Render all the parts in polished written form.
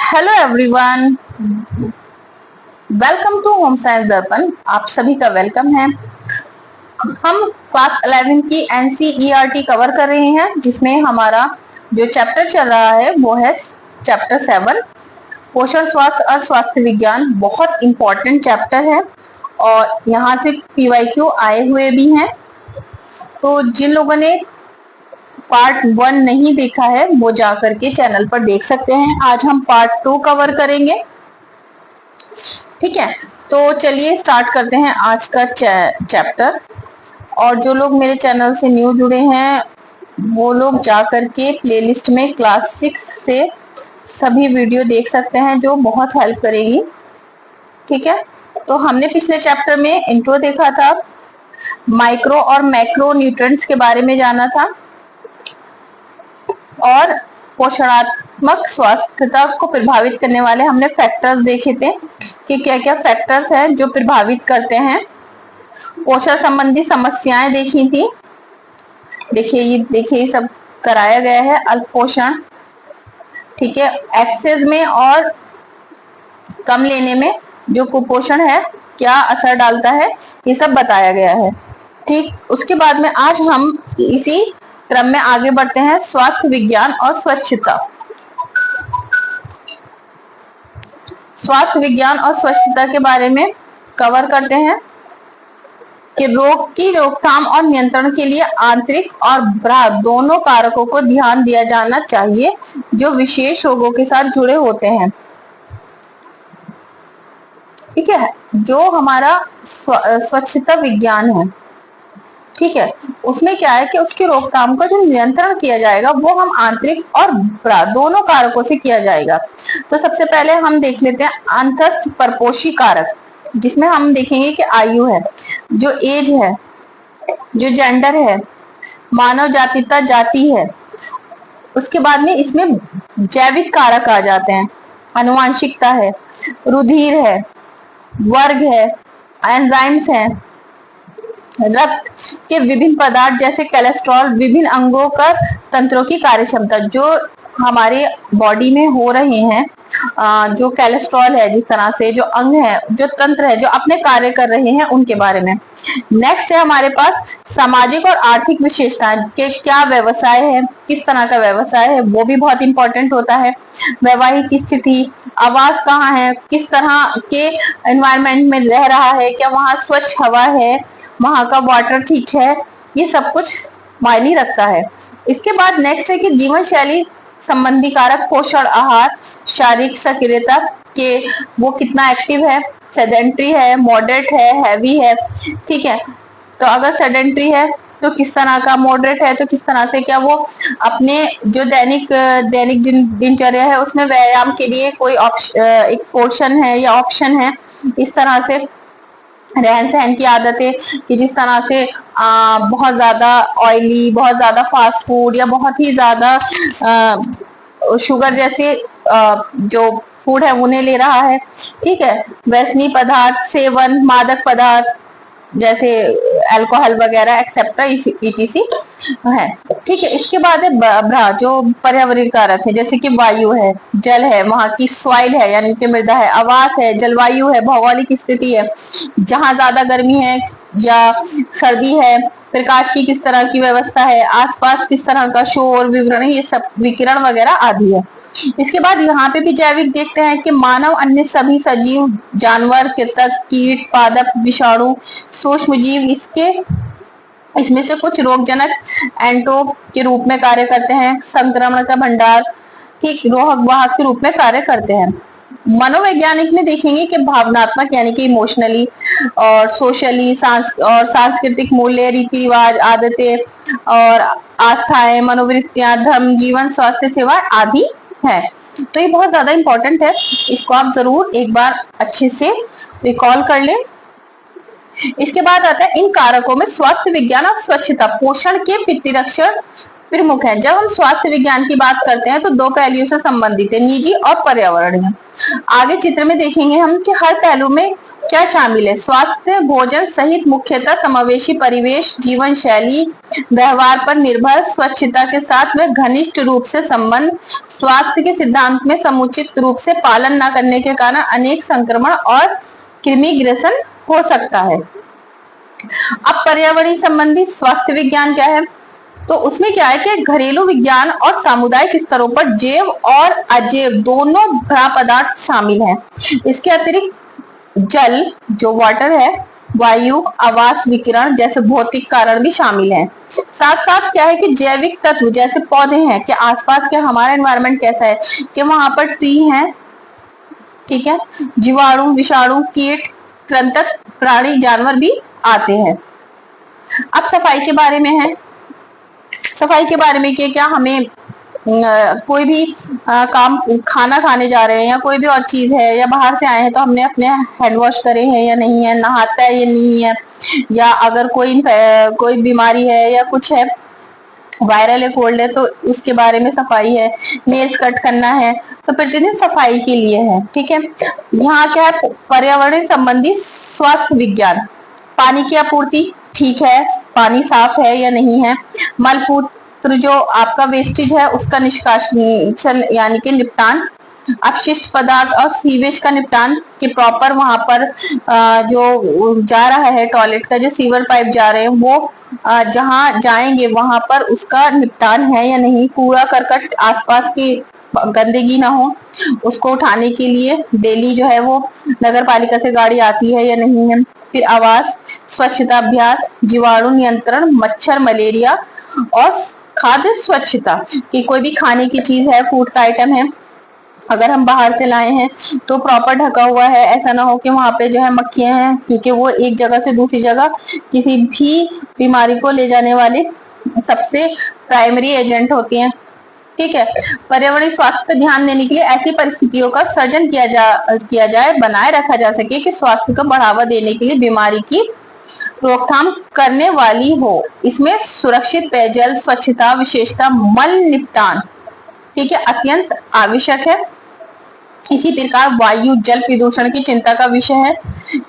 Hello everyone, welcome to home science Darpan. आप सभी का वेलकम है। हम क्लास 11 की एनसीईआरटी कवर कर रहे हैं, जिसमें हमारा जो चैप्टर चल रहा है वो है चैप्टर 7 पोषण स्वास्थ्य और स्वास्थ्य विज्ञान। बहुत इंपॉर्टेंट चैप्टर है और यहाँ से पीवाईक्यू आए हुए भी हैं। तो जिन लोगों ने पार्ट 1 नहीं देखा है वो जा करके चैनल पर देख सकते हैं। आज हम पार्ट 2 कवर करेंगे। ठीक है, तो चलिए स्टार्ट करते हैं आज का चैप्टर। और जो लोग मेरे चैनल से न्यू जुड़े हैं वो लोग जा करके प्लेलिस्ट में क्लास 6 से सभी वीडियो देख सकते हैं, जो बहुत हेल्प करेगी। ठीक है, तो हमने पिछले चैप्टर में इंट्रो देखा था, माइक्रो और मैक्रो न्यूट्रिएंट्स के बारे में जाना था, और पोषणात्मक स्वास्थ्यता को प्रभावित करने वाले हमने फैक्टर्स देखे थे कि क्या क्या फैक्टर्स हैं जो प्रभावित करते हैं। पोषण संबंधी समस्याएं देखी थी। देखिए ये सब कराया गया है। अल्प पोषण, ठीक है, एक्सेस में और कम लेने में जो कुपोषण है क्या असर डालता है, ये सब बताया गया है। ठीक, उसके बाद में आज हम इसी क्रम में आगे बढ़ते हैं। स्वास्थ्य विज्ञान और स्वच्छता। स्वास्थ्य विज्ञान और स्वच्छता के बारे में कवर करते हैं कि रोग की रोकथाम और नियंत्रण के लिए आंतरिक और बाह्य दोनों कारकों को ध्यान दिया जाना चाहिए जो विशेष रोगों के साथ जुड़े होते हैं। ठीक है, जो हमारा स्वच्छता विज्ञान है, ठीक है, उसमें क्या है कि उसकी रोकथाम का जो नियंत्रण किया जाएगा वो हम आंतरिक और बाह्य दोनों कारकों से किया जाएगा। तो सबसे पहले हम देख लेते हैं अंतस्थ परपोषी कारक, जिसमें हम देखेंगे कि आयु है, जो एज है, जो जेंडर है, मानव जातिता जाति है। उसके बाद में इसमें जैविक कारक आ जाते हैं, आनुवांशिकता है, रुधिर है, वर्ग है, एंजाइम्स हैं, रक्त के विभिन्न पदार्थ जैसे कोलेस्ट्रॉल, विभिन्न अंगों का तंत्रों की कार्यक्षमता, जो हमारे बॉडी में हो रहे हैं, जो कोलेस्ट्रॉल है, जिस तरह से जो अंग है, जो तंत्र है, जो अपने कार्य कर रहे हैं, उनके बारे में। नेक्स्ट है हमारे पास सामाजिक और आर्थिक विशेषताएं के क्या व्यवसाय है, किस तरह का व्यवसाय है, वो भी बहुत इंपॉर्टेंट होता है। वैवाहिक स्थिति, आवास कहाँ है, किस तरह के एनवायरनमेंट में रह रहा है, क्या वहाँ स्वच्छ हवा है, वहाँ का वाटर ठीक है, ये सब कुछ मायने रखता है। इसके बाद नेक्स्ट है कि जीवन शैली संबंधी कारक, पोषण, आहार, शारीरिक सक्रियता के वो कितना एक्टिव है, सेडेंट्री है, मॉडरेट है, हैवी है। ठीक है, तो अगर सेडेंट्री है तो किस तरह का, मॉडरेट है तो किस तरह से, क्या वो अपने जो दैनिक दिनचर्या है उसमें व्यायाम के लिए कोई एक पोर्शन है या ऑप्शन है। इस तरह से रहन सहन की आदतें कि जिस तरह से बहुत ज्यादा ऑयली, बहुत ज्यादा फास्ट फूड या बहुत ही ज्यादा शुगर जैसे जो फूड है उन्हें ले रहा है। ठीक है, व्यसनी पदार्थ सेवन, मादक पदार्थ जैसे अल्कोहल वगैरह एक्सेप्ट्रा ईटीसी है। ठीक है, इसके बाद है जो पर्यावरण कारक है, जैसे कि वायु है, जल है, वहाँ की सॉइल है यानी कि मृदा है, आवास है, जलवायु है, भौगोलिक स्थिति है, जहाँ ज्यादा गर्मी है या सर्दी है, प्रकाश की किस तरह की व्यवस्था है, आसपास किस तरह का शोर, विवरण, ये सब विकिरण वगैरह आदि है। इसके बाद यहाँ पे भी जैविक देखते हैं कि मानव, अन्य सभी सजीव, जानवर, कृंतक, कीट, पादप, विषाणु, सूक्ष्म जीव इसमें से कुछ रोगजनक एंटो के रूप में कार्य करते हैं, संक्रमण का भंडार, ठीक, रोहक वाहक के रूप में कार्य करते हैं। मनोवैज्ञानिक में देखेंगे कि भावनात्मक यानी कि इमोशनली और सोशली और सांस्कृतिक मूल्य, रीति रिवाज, आदतें और आस्थाएं, मनोवृत्तियां, धर्म, जीवन, स्वास्थ्य सेवा आदि है। तो ये बहुत ज्यादा इंपॉर्टेंट है, इसको आप जरूर एक बार अच्छे से रिकॉल कर लें। इसके बाद आता है इन कारकों में स्वास्थ्य विज्ञान और स्वच्छता, पोषण के प्रतिरक्षण प्रमुख है। जब हम स्वास्थ्य विज्ञान की बात करते हैं तो दो पहलुओं से संबंधित है, निजी और पर्यावरणीय। आगे चित्र में देखेंगे हम कि हर पहलू में क्या शामिल है। स्वास्थ्य भोजन सहित मुख्यतः समावेशी परिवेश, जीवन शैली, व्यवहार पर निर्भर स्वच्छता के साथ वह घनिष्ठ रूप से संबंध, स्वास्थ्य के सिद्धांत में समुचित रूप से पालन न करने के कारण अनेक संक्रमण और कृमि ग्रसन हो सकता है। अब पर्यावरणीय संबंधी स्वास्थ्य विज्ञान क्या है, तो उसमें क्या है कि घरेलू विज्ञान और सामुदायिक स्तरों पर जैव और अजैव दोनों भ्रा पदार्थ शामिल हैं। इसके अतिरिक्त जल जो वाटर है, वायु, आवास विकिरण जैसे भौतिक कारण भी शामिल हैं। साथ साथ क्या है कि जैविक तत्व जैसे पौधे हैं कि आसपास के हमारा एनवायरनमेंट कैसा है कि वहां पर ट्री है, ठीक है, जीवाणु, विषाणु, कीट, कृंतक, प्राणी, जानवर भी आते हैं। अब सफाई के बारे में है। सफाई के बारे में क्या हमें कोई भी काम, खाना खाने जा रहे हैं या कोई भी और चीज है या बाहर से आए हैं तो हमने अपने हैंड वॉश करे हैं या नहीं है, नहाता है या नहीं है, या अगर कोई बीमारी है या कुछ है, वायरल है, कोल्ड है, तो उसके बारे में सफाई है। नेल्स कट करना है तो प्रतिदिन सफाई के लिए है, ठीक है। यहाँ क्या है, पर्यावरण संबंधी स्वास्थ्य विज्ञान। पानी की आपूर्ति, ठीक है, पानी साफ है या नहीं है। मलमूत्र जो आपका वेस्टेज है उसका निष्कासन यानी कि निपटान। अपशिष्ट पदार्थ और सीवेज का निपटान कि प्रॉपर वहां पर जो जा रहा है टॉयलेट का जो सीवर पाइप जा रहे हैं वो जहां जाएंगे वहां पर उसका निपटान है या नहीं। कूड़ा करकट आसपास की गंदगी ना हो उसको उठाने के लिए डेली जो है वो नगर पालिका से गाड़ी आती है या नहीं है। फिर आवास, स्वच्छता अभ्यास, जीवाणु नियंत्रण, मच्छर, मलेरिया और खाद्य स्वच्छता कि कोई भी खाने की चीज है, फूड का आइटम है, अगर हम बाहर से लाए हैं तो प्रॉपर ढका हुआ है, ऐसा ना हो कि वहां पे जो है मक्खियां हैं, क्योंकि वो एक जगह से दूसरी जगह किसी भी बीमारी को ले जाने वाले सबसे प्राइमरी एजेंट होती हैं, ठीक है। पर्यावरणीय स्वास्थ्य पर ध्यान देने के लिए ऐसी परिस्थितियों का सर्जन किया जाए, बनाए रखा जा सके कि स्वास्थ्य को बढ़ावा देने के लिए बीमारी की रोकथाम करने वाली हो। इसमें सुरक्षित पेयजल, स्वच्छता, विशेषता मल निपटान, ठीक है, अत्यंत आवश्यक है। इसी प्रकार वायु जल प्रदूषण की चिंता का विषय है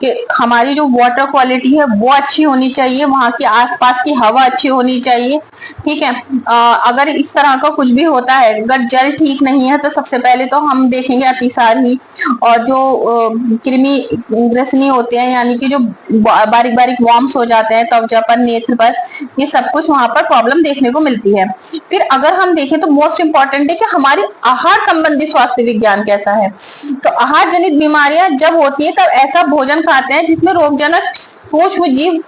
कि हमारी जो वाटर क्वालिटी है वो अच्छी होनी चाहिए, वहां के आसपास की हवा अच्छी होनी चाहिए, ठीक है। अगर इस तरह का कुछ भी होता है, अगर जल ठीक नहीं है तो सबसे पहले तो हम देखेंगे अतिसार ही, और जो कृमि ग्रसनी होते हैं यानी कि जो बारीक बारीक वॉर्म्स हो जाते हैं त्वचा पर, नेत्र पर, ये सब कुछ वहां पर प्रॉब्लम देखने को मिलती है। फिर अगर हम देखें तो मोस्ट इंपॉर्टेंट है कि हमारी आहार संबंधी स्वास्थ्य विज्ञान कैसा है। तो आहार जनित बीमारियां जब होती है तब ऐसा भोजन खाते हैं जिसमें रोगजनक सूक्ष्म जीव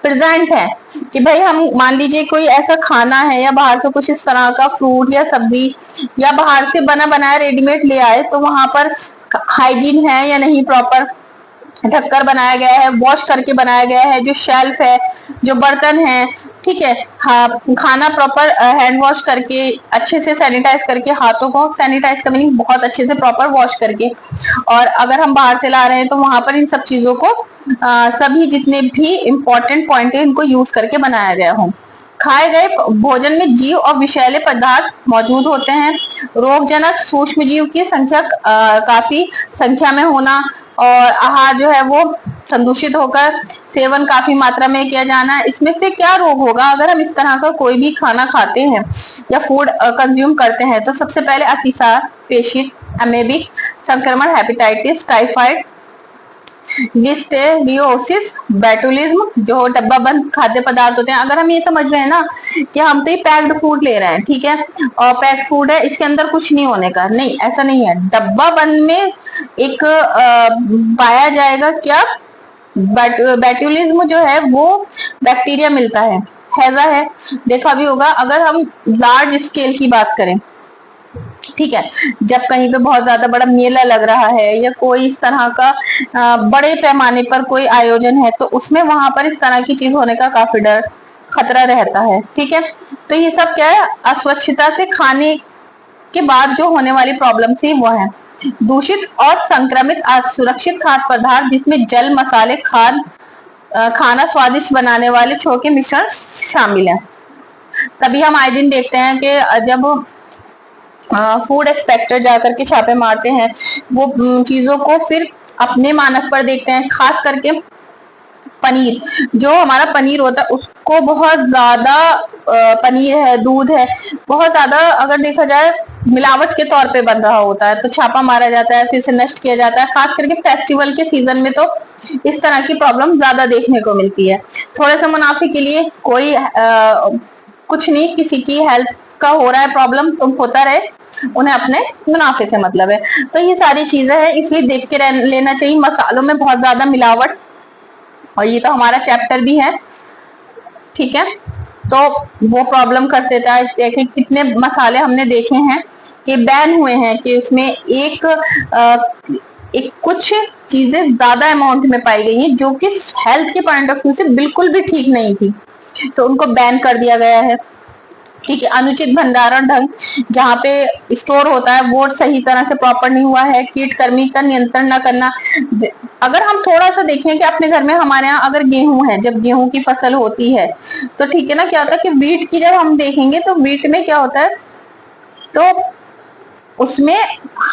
प्रेजेंट है कि भाई हम मान लीजिए कोई ऐसा खाना है या बाहर से कुछ इस तरह का फ्रूट या सब्जी या बाहर से बना बनाया रेडीमेड ले आए, तो वहां पर हाइजीन है या नहीं, प्रॉपर ढककर बनाया गया है, वॉश करके बनाया गया है, जो शेल्फ है, जो बर्तन है, ठीक है, हाँ, खाना प्रॉपर हैंड वॉश करके अच्छे से सैनिटाइज करके, हाथों को सैनिटाइज का मीनिंग बहुत अच्छे से प्रॉपर वॉश करके, और अगर हम बाहर से ला रहे हैं तो वहां पर इन सब चीजों को सभी जितने भी इंपॉर्टेंट पॉइंट है इनको यूज करके बनाया गया हो। खाए गए भोजन में जीव और विषैले पदार्थ मौजूद होते हैं। रोगजनक सूक्ष्म जीव की संख्या काफी संख्या में होना, और आहार जो है वो संदूषित होकर सेवन काफी मात्रा में किया जाना। इसमें से क्या रोग होगा अगर हम इस तरह का कोई भी खाना खाते हैं या फूड कंज्यूम करते हैं, तो सबसे पहले अतिसार, पेशित, अमेबिक संक्रमण, हेपेटाइटिस, टाइफाइड, लिस्टेरियोसिस, बैटुलिज्म, जो डब्बा बंद खाद्य पदार्थ होते हैं। अगर हम ये समझ रहे हैं ना कि हम तो ये पैक्ड फूड ले रहे हैं, ठीक है, और पैक्ड फूड है, इसके अंदर कुछ नहीं होने का, नहीं, ऐसा नहीं है। डब्बा बंद में एक पाया जाएगा क्या, बैटुलिज्म जो है वो बैक्टीरिया मिलता है, हैजा है, देखा भी होगा। अगर हम लार्ज स्केल की बात करें, ठीक है, जब कहीं पे बहुत ज्यादा बड़ा मेला लग रहा है या कोई इस तरह का बड़े पैमाने पर कोई आयोजन है, तो उसमें वहां पर इस तरह की चीज होने का काफी डर खतरा रहता है, ठीक है। तो ये सब क्या है, अस्वच्छता से खाने के बाद जो होने वाली प्रॉब्लम थी वो है। दूषित और संक्रमित असुरक्षित खाद्य पदार्थ जिसमें जल, मसाले, खाना स्वादिष्ट बनाने वाले छोके मिश्रण शामिल है। तभी हम आए दिन देखते हैं कि जब फूड इंस्पेक्टर जाकर के छापे मारते हैं, वो चीजों को फिर अपने मानक पर देखते हैं। खास करके पनीर, जो हमारा पनीर होता है उसको बहुत ज्यादा पनीर है, दूध है, बहुत ज्यादा अगर देखा जाए मिलावट के तौर पे बन रहा होता है, तो छापा मारा जाता है, फिर उसे नष्ट किया जाता है। खास करके फेस्टिवल के सीजन में तो इस तरह की प्रॉब्लम ज्यादा देखने को मिलती है। थोड़े से मुनाफे के लिए कोई कुछ नहीं, किसी की हेल्थ का हो रहा है प्रॉब्लम तो होता रहे, उन्हें अपने मुनाफे से मतलब है। तो ये सारी चीजें हैं, इसलिए देख के लेना चाहिए। मसालों में बहुत ज्यादा मिलावट, और ये तो हमारा चैप्टर भी है, ठीक है, तो वो प्रॉब्लम कर देता है। देखिए कितने मसाले हमने देखे हैं कि बैन हुए हैं, कि उसमें एक कुछ चीजें ज्यादा अमाउंट में पाई गई हैं जो कि हेल्थ के पॉइंट ऑफ व्यू से बिल्कुल भी ठीक नहीं थी, तो उनको बैन कर दिया गया है। ठीक है, अनुचित भंडारण ढंग जहाँ पे स्टोर होता है वो सही तरह से प्रॉपर नहीं हुआ है। कीट कर्मी का नियंत्रण न करना। अगर हम थोड़ा सा देखें कि अपने घर में हमारे यहाँ अगर गेहूं है, जब गेहूं की फसल होती है तो ठीक है ना, क्या होता है कि वीट की जब हम देखेंगे तो वीट में क्या होता है, तो उसमें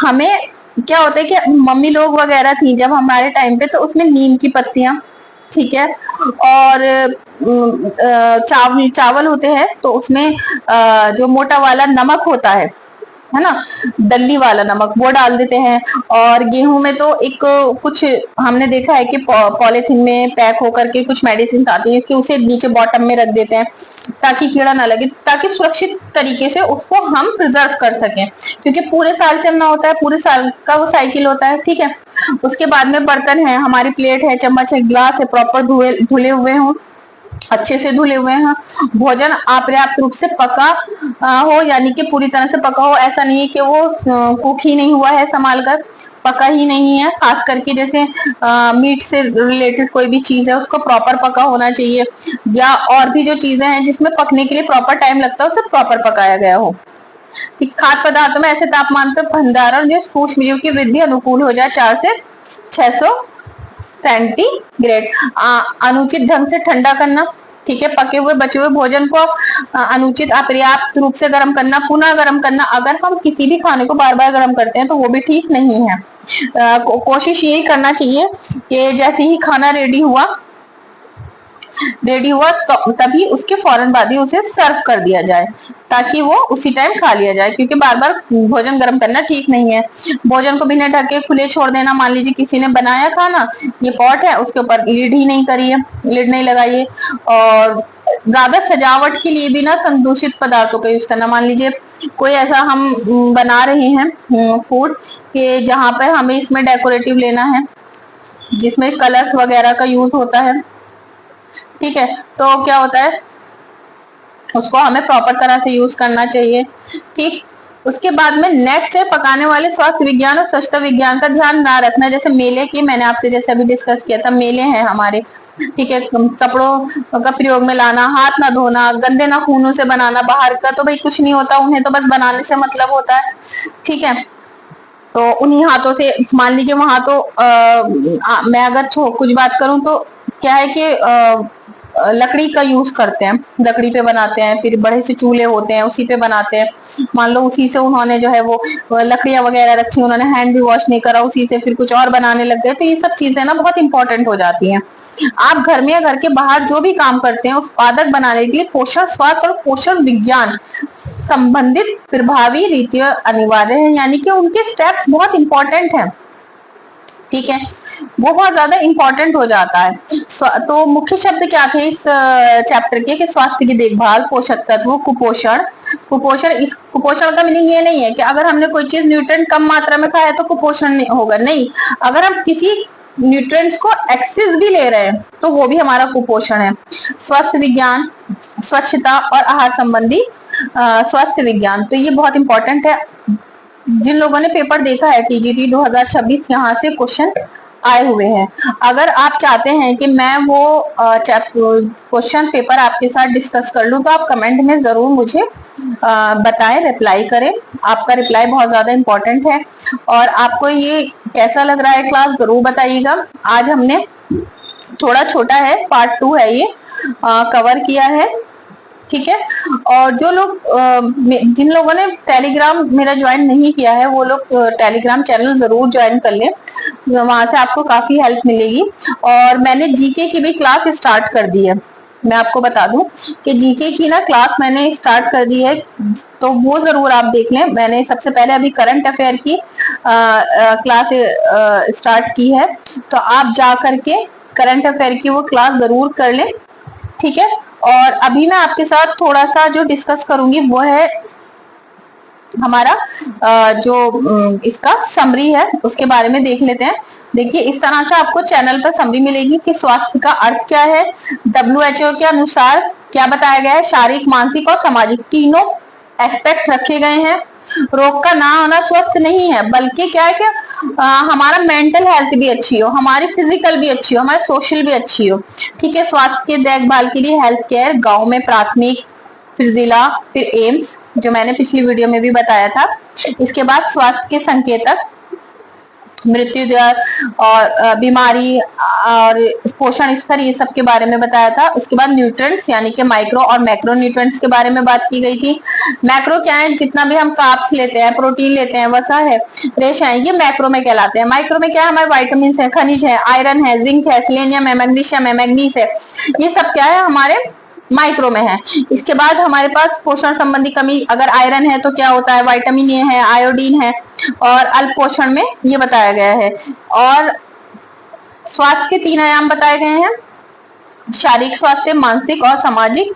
हमें क्या होता है कि मम्मी लोग वगैरह थी जब हमारे टाइम पे, तो उसमें नीम की पत्तियां, ठीक है, और चावल होते हैं तो उसमें जो मोटा वाला नमक होता है ना, दल्ली वाला नमक, वो डाल देते हैं। और गेहूं में तो एक कुछ हमने देखा है कि पॉलिथीन में पैक होकर के कुछ मेडिसिन आती है कि उसे नीचे बॉटम में रख देते हैं ताकि कीड़ा ना लगे, ताकि सुरक्षित तरीके से उसको हम प्रिजर्व कर सकें, क्योंकि पूरे साल चलना होता है, पूरे साल का वो साइकिल होता है। ठीक है, उसके बाद में बर्तन है, हमारी प्लेट है, चम्मच है, ग्लास है, प्रॉपर धुले हुए हों, अच्छे से धुले हुए हैं, भोजन अपर्याप्त रूप से पका हो, यानी कि पूरी तरह से पका हो। ऐसा नहीं है कि वो कुक ही नहीं हुआ है, संभाल कर पका ही नहीं है। खास करके जैसे मीट से रिलेटेड कोई भी चीज है उसको प्रॉपर पका होना चाहिए, या और भी जो चीजें हैं जिसमें पकने के लिए प्रॉपर टाइम लगता है उसे प्रॉपर पकाया गया हो। खाद्य पदार्थों में ऐसे तापमान पर भंडारण जो सूक्ष्म जीव की वृद्धि अनुकूल हो जाए 4 से 600 सेंटीग्रेड। अनुचित ढंग से ठंडा करना, ठीक है, पके हुए बचे हुए भोजन को अनुचित अपर्याप्त रूप से गर्म करना, पुनः गर्म करना। अगर हम किसी भी खाने को बार बार गर्म करते हैं तो वो भी ठीक नहीं है। कोशिश यही करना चाहिए कि जैसे ही खाना रेडी हुआ तो तभी उसके फौरन बाद ही उसे सर्व कर दिया जाए, ताकि वो उसी टाइम खा लिया जाए, क्योंकि बार बार भोजन गर्म करना ठीक नहीं है। भोजन को बिना ढके खुले छोड़ देना, मान लीजिए किसी ने बनाया खाना, ये पॉट है, उसके ऊपर लीड ही नहीं करी है, लीड नहीं लगाई है। और ज्यादा सजावट के लिए भी ना संदूषित पदार्थों का यूज करना, मान लीजिए कोई ऐसा हम बना रहे हैं फूड के जहाँ पे हमें इसमें डेकोरेटिव लेना है, जिसमें कलर्स वगैरह का यूज होता है, ठीक है, तो क्या होता है उसको हमें प्रॉपर तरह से यूज करना चाहिए। ठीक, उसके बाद में नेक्स्ट है पकाने वाले स्वास्थ्य विज्ञान और स्वच्छता विज्ञान का ध्यान ना रखना। जैसे मेले की मैंने आपसे जैसे अभी डिस्कस किया था, मेले हैं हमारे, ठीक है, कपड़ों का प्रयोग में लाना, हाथ ना धोना, गंदे नाखूनों से बनाना, बाहर का तो भाई कुछ नहीं होता, उन्हें तो बस बनाने से मतलब होता है, ठीक है, तो उन्हीं हाथों से, मान लीजिए वहां तो मैं अगर कुछ बात करूं तो क्या है कि लकड़ी का यूज करते हैं, लकड़ी पे बनाते हैं, फिर बड़े से चूल्हे होते हैं उसी पे बनाते हैं। मान लो उसी से उन्होंने जो है वो लकड़ियां वगैरह रखी, उन्होंने हैंड भी वॉश नहीं करा, उसी से फिर कुछ और बनाने लग गए, तो ये सब चीजें ना बहुत इंपॉर्टेंट हो जाती हैं। आप घर में या घर के बाहर जो भी काम करते हैं उत्पादक बनाने के लिए पोषण, स्वास्थ्य और पोषण विज्ञान संबंधित प्रभावी रीतियां अनिवार्य है, यानी कि उनके स्टेप्स बहुत इंपॉर्टेंट हैं, ठीक है, वो बहुत ज्यादा इंपॉर्टेंट हो जाता है। तो मुख्य शब्द क्या थे इस चैप्टर के, कि स्वास्थ्य की देखभाल, पोषक तत्व, कुपोषण। इस कुपोषण का मीनिंग ये नहीं है कि अगर हमने कोई चीज न्यूट्रिएंट कम मात्रा में खाया तो कुपोषण नहीं होगा, नहीं, अगर हम किसी न्यूट्रिएंट्स को एक्सेस भी ले रहे हैं तो वो भी हमारा कुपोषण है। स्वास्थ्य विज्ञान, स्वच्छता और आहार संबंधी स्वास्थ्य विज्ञान, तो ये बहुत इंपॉर्टेंट है। जिन लोगों ने पेपर देखा है टीजीटी 2026, यहाँ से क्वेश्चन आए हुए हैं। अगर आप चाहते हैं कि मैं वो क्वेश्चन पेपर आपके साथ डिस्कस कर लूं तो आप कमेंट में जरूर मुझे बताएं, रिप्लाई करें। आपका रिप्लाई बहुत ज्यादा इंपॉर्टेंट है। और आपको ये कैसा लग रहा है क्लास जरूर बताइएगा। आज हमने थोड़ा छोटा है, पार्ट 2 है ये, कवर किया है। ठीक है। और जो लोग जिन लोगों ने टेलीग्राम मेरा ज्वाइन नहीं किया है वो लोग टेलीग्राम चैनल जरूर ज्वाइन कर लें, वहां से आपको काफी हेल्प मिलेगी। और मैंने जीके की भी क्लास स्टार्ट कर दी है, मैं आपको बता दूं कि जीके की ना क्लास मैंने स्टार्ट कर दी है, तो वो जरूर आप देख लें। मैंने सबसे पहले अभी करंट अफेयर की क्लास स्टार्ट की है, तो आप जा करके करंट अफेयर की वो क्लास जरूर कर लें, ठीक है। और अभी मैं आपके साथ थोड़ा सा जो डिस्कस करूंगी वो है हमारा जो इसका समरी है उसके बारे में देख लेते हैं। देखिए इस तरह से आपको चैनल पर समरी मिलेगी कि स्वास्थ्य का अर्थ क्या है, WHO के अनुसार क्या बताया गया है, शारीरिक, मानसिक और सामाजिक तीनों एस्पेक्ट रखे गए हैं। रोग का ना होना स्वस्थ नहीं है, बल्कि क्या है कि हमारा मेंटल हेल्थ भी अच्छी हो, हमारी फिजिकल भी अच्छी हो, हमारी सोशल भी अच्छी हो, ठीक है। स्वास्थ्य के देखभाल के लिए हेल्थ केयर गांव में प्राथमिक, फिर जिला, फिर एम्स, जो मैंने पिछली वीडियो में भी बताया था। इसके बाद स्वास्थ्य के संकेतक, मृत्यु दर और बीमारी और पोषण स्तर, ये सब के बारे में बताया था। उसके बाद न्यूट्रिएंट्स यानी कि माइक्रो और मैक्रो न्यूट्रिएंट्स के बारे में बात की गई थी। मैक्रो क्या है, जितना भी हम कार्ब्स लेते हैं, प्रोटीन लेते हैं, वसा है, रेशा है, ये मैक्रो में कहलाते हैं। माइक्रो में क्या है, हमारे वाइटामिन है, खनिज है, आयरन है, जिंक है, सेलेनियम है, मैग्नीशियम है, मैग्नीज है, ये सब क्या है हमारे माइक्रो में है। इसके बाद हमारे पास पोषण संबंधी कमी, अगर आयरन है तो क्या होता है, विटामिन ए है, आयोडीन है, और अल्प पोषण में ये बताया गया है। और स्वास्थ्य के 3 आयाम बताए गए हैं, शारीरिक स्वास्थ्य, मानसिक और सामाजिक,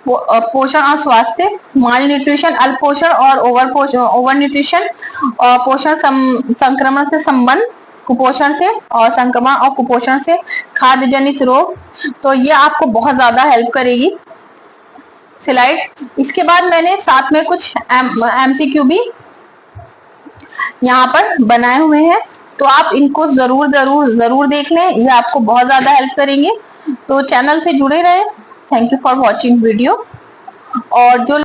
पोषण और स्वास्थ्य, माल न्यूट्रिशन, अल्प पोषण और ओवर न्यूट्रिशन, और पोषण संक्रमण से संबंध, कुपोषण से और संक्रमण और कुपोषण से, खाद्य जनित रोग, तो ये आपको बहुत ज्यादा हेल्प करेगी स्लाइड। इसके बाद मैंने साथ में कुछ MCQ भी यहाँ पर बनाए हुए हैं, तो आप इनको जरूर देख लें, ये आपको बहुत ज्यादा हेल्प करेंगे। तो चैनल से जुड़े रहें। Thank you for watching video. और जो